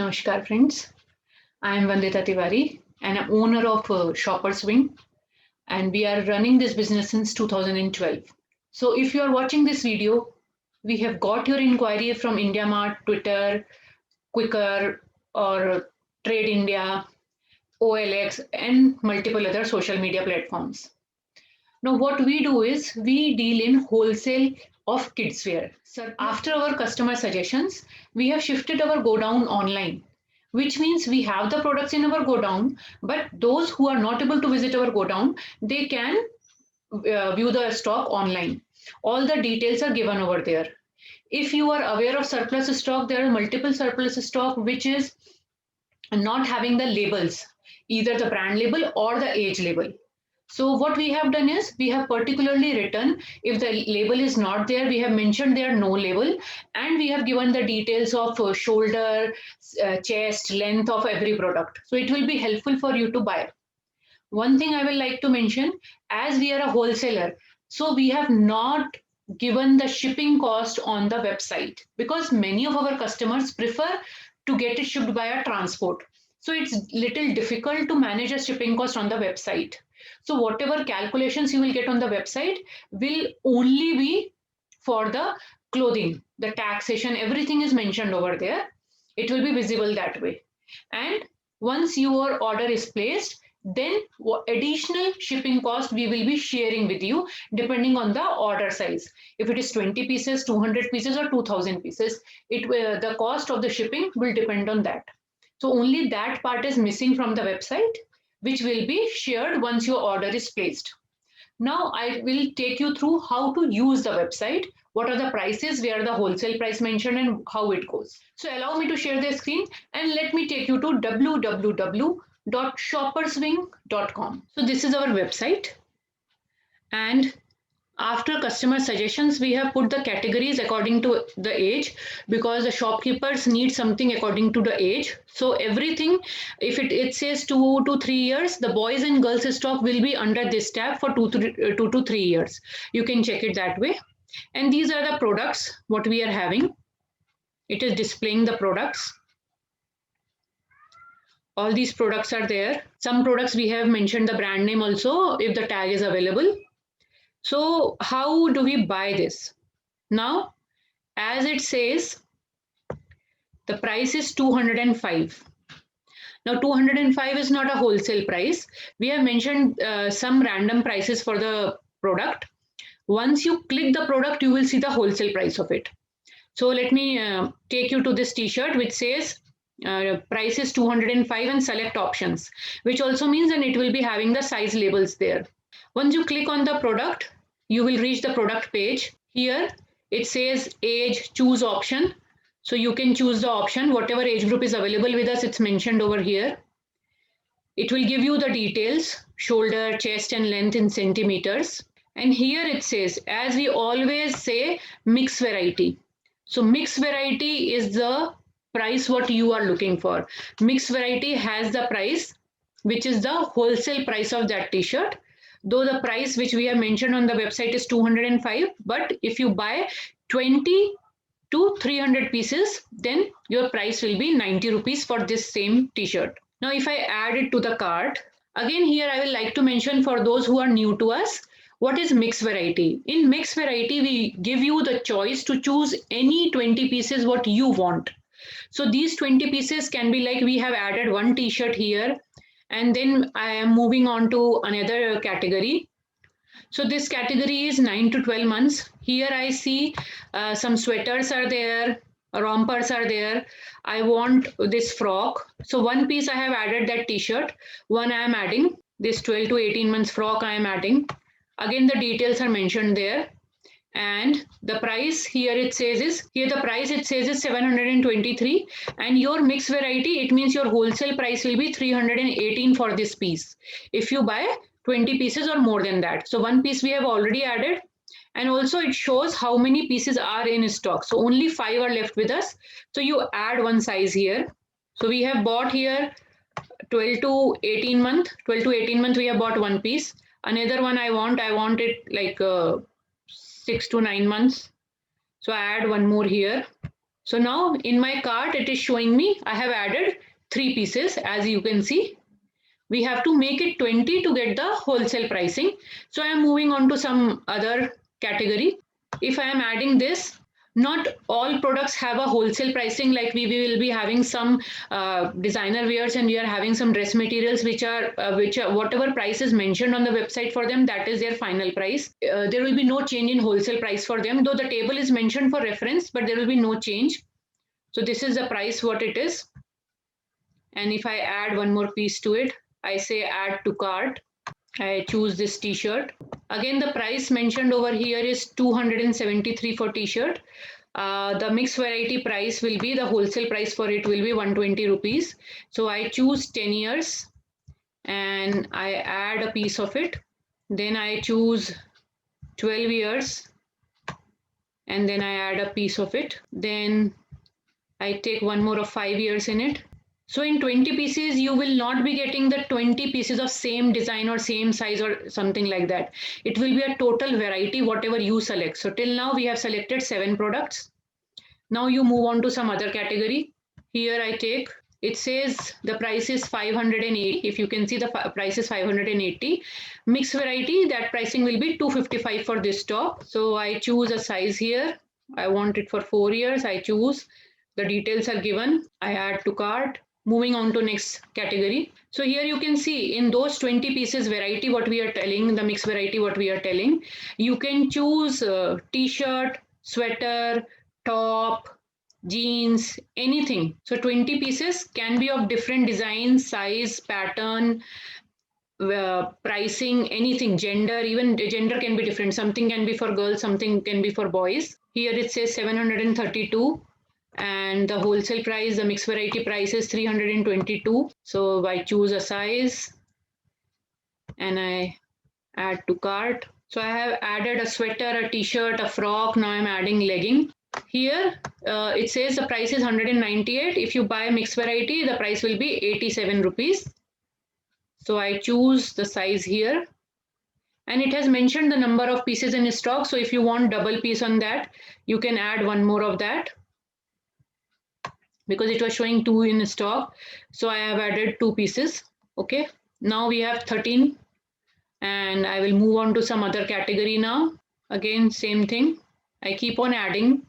Namaskar friends, I am Vandita Tiwari and I'm owner of Shoppers Wing, and we are running this business since 2012. So if you are watching this video, we have got your inquiry from IndiaMart, Twitter, Quicker or Trade India, OLX and multiple other social media platforms. Now what we do is we deal in wholesale of kids wear. So after our customer suggestions, we have shifted our go down online, which means we have the products in our go down, but those who are not able to visit our go down, they can view the stock online. All the details are given over there. If you are aware of surplus stock, there are multiple surplus stock which is not having the labels, either the brand label or the age label. So what we have done is we have particularly written if the label is not there, we have mentioned there no label, and we have given the details of shoulder, chest, length of every product. So it will be helpful for you to buy. One thing I will like to mention, as we are a wholesaler, so we have not given the shipping cost on the website because many of our customers prefer to get it shipped by a transport. So it's little difficult to manage a shipping cost on the website. So whatever calculations you will get on the website will only be for the clothing, the taxation, everything is mentioned over there. It will be visible that way. And once your order is placed, then additional shipping cost we will be sharing with you depending on the order size. If it is 20 pieces, 200 pieces or 2000 pieces, it will, the cost of the shipping will depend on that. So only that part is missing from the website, which will be shared once your order is placed. Now I will take you through how to use the website, what are the prices, where the wholesale price mentioned and how it goes. So allow me to share the screen and let me take you to www.shopperswing.com. So this is our website, and after customer suggestions, we have put the categories according to the age because the shopkeepers need something according to the age. So everything, if it says 2 to 3 years, the boys and girls stock will be under this tab for 2 to 3 years. You can check it that way. And these are the products what we are having. It is displaying the products. All these products are there. Some products we have mentioned the brand name also if the tag is available. So how do we buy this? Now, as it says, the price is 205. Now 205 is not a wholesale price. We have mentioned some random prices for the product. Once you click the product, you will see the wholesale price of it. So let me take you to this t-shirt which says price is 205 and select options, which also means that it will be having the size labels there. Once you click on the product, you will reach the product page. Here it says age, choose option. So you can choose the option, whatever age group is available with us, it's mentioned over here. It will give you the details, shoulder, chest and length in centimeters. And here it says, as we always say, mix variety. So mix variety is the price what you are looking for. Mix variety has the price, which is the wholesale price of that t-shirt. Though the price which we have mentioned on the website is 205, but if you buy 20 to 300 pieces, then your price will be 90 rupees for this same t-shirt. Now if I add it to the cart, again here I will like to mention for those who are new to us, what is mix variety? In mix variety, we give you the choice to choose any 20 pieces what you want. So these 20 pieces can be like we have added one t-shirt here, and then I am moving on to another category. So this category is 9 to 12 months. Here I see some sweaters are there, rompers are there. I want this frock. So one piece I have added that t-shirt. One I am adding. This 12 to 18 months frock I am adding. Again, the details are mentioned there. And the price here it says is, here the price it says is 723, and your mix variety, it means your wholesale price will be 318 for this piece if you buy 20 pieces or more than that. So one piece we have already added, and also it shows how many pieces are in stock. So only 5 are left with us. So you add one size here. So we have bought here 12 to 18 month. 12 to 18 month we have bought one piece. Another one I want it like 6 to 9 months. So I add one more here. So now in my cart, it is showing me I have added 3 pieces. As you can see, we have to make it 20 to get the wholesale pricing. So I am moving on to some other category. If I am adding this, not all products have a wholesale pricing, like we will be having some designer wears and we are having some dress materials which are whatever price is mentioned on the website for them, that is their final price. There will be no change in wholesale price for them, though the table is mentioned for reference, but there will be no change. So this is the price what it is. And if I add one more piece to it, I say add to cart. I choose this t-shirt. Again, the price mentioned over here is 273 for t-shirt. The mixed variety price will be, the wholesale price for it will be 120 rupees. So I choose 10 years and I add a piece of it. Then I choose 12 years and then I add a piece of it. Then I take one more of 5 years in it. So in 20 pieces, you will not be getting the 20 pieces of same design or same size or something like that. It will be a total variety, whatever you select. So till now we have selected 7 products. Now you move on to some other category. Here I take, it says the price is 580. If you can see, the price is 580. Mixed variety, that pricing will be 255 for this top. So I choose a size here. I want it for 4 years. I choose. The details are given. I add to cart. Moving on to next category. So here you can see in those 20 pieces variety what we are telling, the mixed variety what we are telling, you can choose t-shirt, sweater, top, jeans, anything. So 20 pieces can be of different design, size, pattern, pricing, anything, gender, even gender can be different. Something can be for girls, something can be for boys. Here it says 732. And the wholesale price, the mixed variety price is 322. So I choose a size and I add to cart. So I have added a sweater, a t-shirt, a frock. Now I'm adding legging. Here it says the price is 198. If you buy mixed variety, the price will be 87 rupees. So I choose the size here. And it has mentioned the number of pieces in stock. So if you want double piece on that, you can add one more of that, because it was showing 2 in stock. So I have added 2 pieces. Okay, now we have 13 and I will move on to some other category now. Again, same thing. I keep on adding.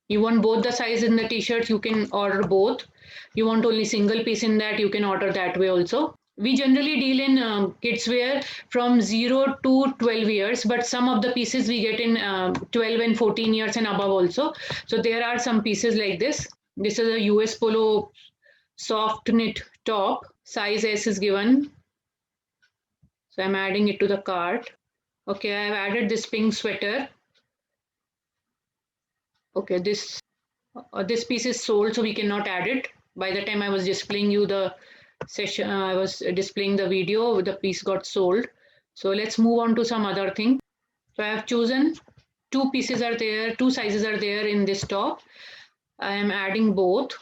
You want both the size in the t-shirt, you can order both. You want only single piece in that, you can order that way also. We generally deal in kids wear from 0 to 12 years, but some of the pieces we get in 12 and 14 years and above also. So there are some pieces like this. This is a US Polo soft knit top. Size S is given. So I'm adding it to the cart. Okay, I've added this pink sweater. Okay, this piece is sold, so we cannot add it. By the time I was displaying you the session, I was displaying the video, the piece got sold. So let's move on to some other thing. So I have chosen 2 pieces are there, 2 sizes are there in this top. I am adding both.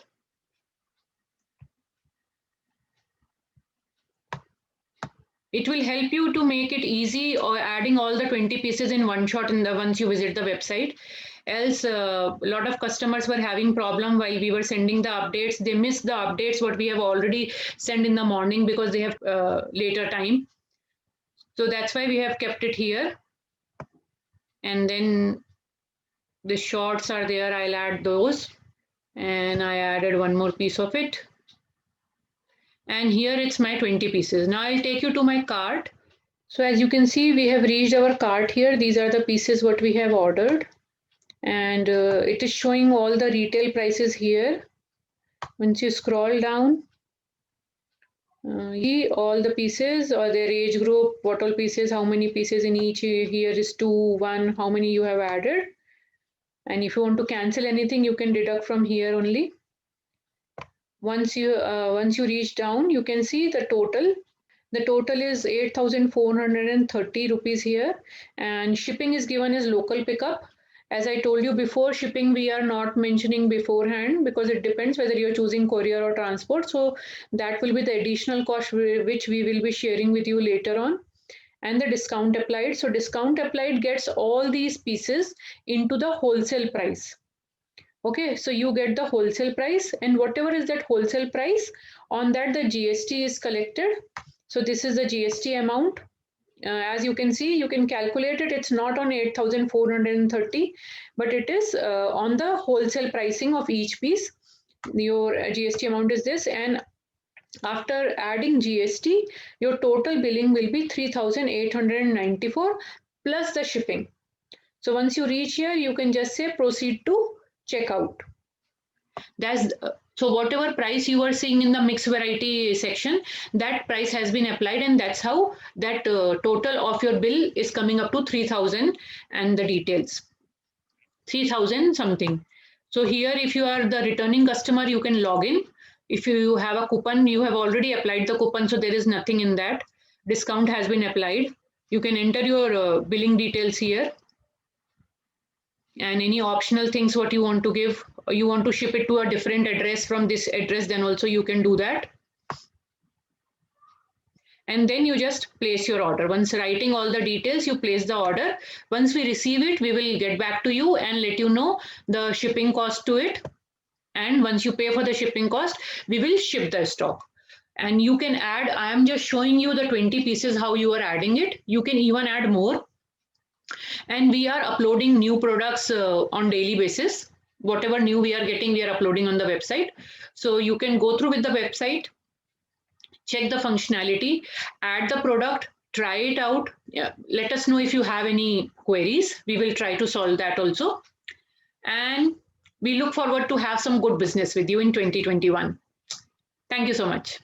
It will help you to make it easy, or adding all the 20 pieces in one shot once you visit the website. Else, a lot of customers were having problem while we were sending the updates. They missed the updates what we have already sent in the morning because they have later time. So that's why we have kept it here. And then the shorts are there. I'll add those. And I added one more piece of it. And here it's my 20 pieces. Now I'll take you to my cart. So as you can see, we have reached our cart here. These are the pieces what we have ordered. And it is showing all the retail prices here. Once you scroll down, see all the pieces or their age group, what all pieces, how many pieces in each. Here is 2, 1, how many you have added. And if you want to cancel anything, you can deduct from here only. Once you reach down, you can see the total. The total is 8,430 rupees here, and shipping is given as local pickup. As I told you before, shipping we are not mentioning beforehand because it depends whether you're choosing courier or transport. So that will be the additional cost which we will be sharing with you later on. And the discount applied. So discount applied gets all these pieces into the wholesale price. Okay, so you get the wholesale price, and whatever is that wholesale price, on that the GST is collected. So this is the GST amount. As you can see, you can calculate it. It's not on 8,430, but it is on the wholesale pricing of each piece. Your GST amount is this, and after adding GST, your total billing will be 3,894 plus the shipping. So once you reach here, you can just say proceed to checkout. That's so whatever price you are seeing in the mixed variety section, that price has been applied, and that's how that total of your bill is coming up to 3,000 and the details 3,000 something. So here, if you are the returning customer, you can log in. If you have a coupon, you have already applied the coupon, so there is nothing in that. Discount has been applied. You can enter your billing details here, and any optional things what you want to give. You want to ship it to a different address from this address, then also you can do that. And then you just place your order. Once writing all the details, you place the order. Once we receive it, we will get back to you and let you know the shipping cost to it. And once you pay for the shipping cost, we will ship the stock. And you can add, I am just showing you the 20 pieces how you are adding it. You can even add more. And we are uploading new products on daily basis. Whatever new we are getting, we are uploading on the website. So you can go through with the website, check the functionality, add the product, try it out. Yeah, let us know if you have any queries. We will try to solve that also. And we look forward to have some good business with you in 2021. Thank you so much.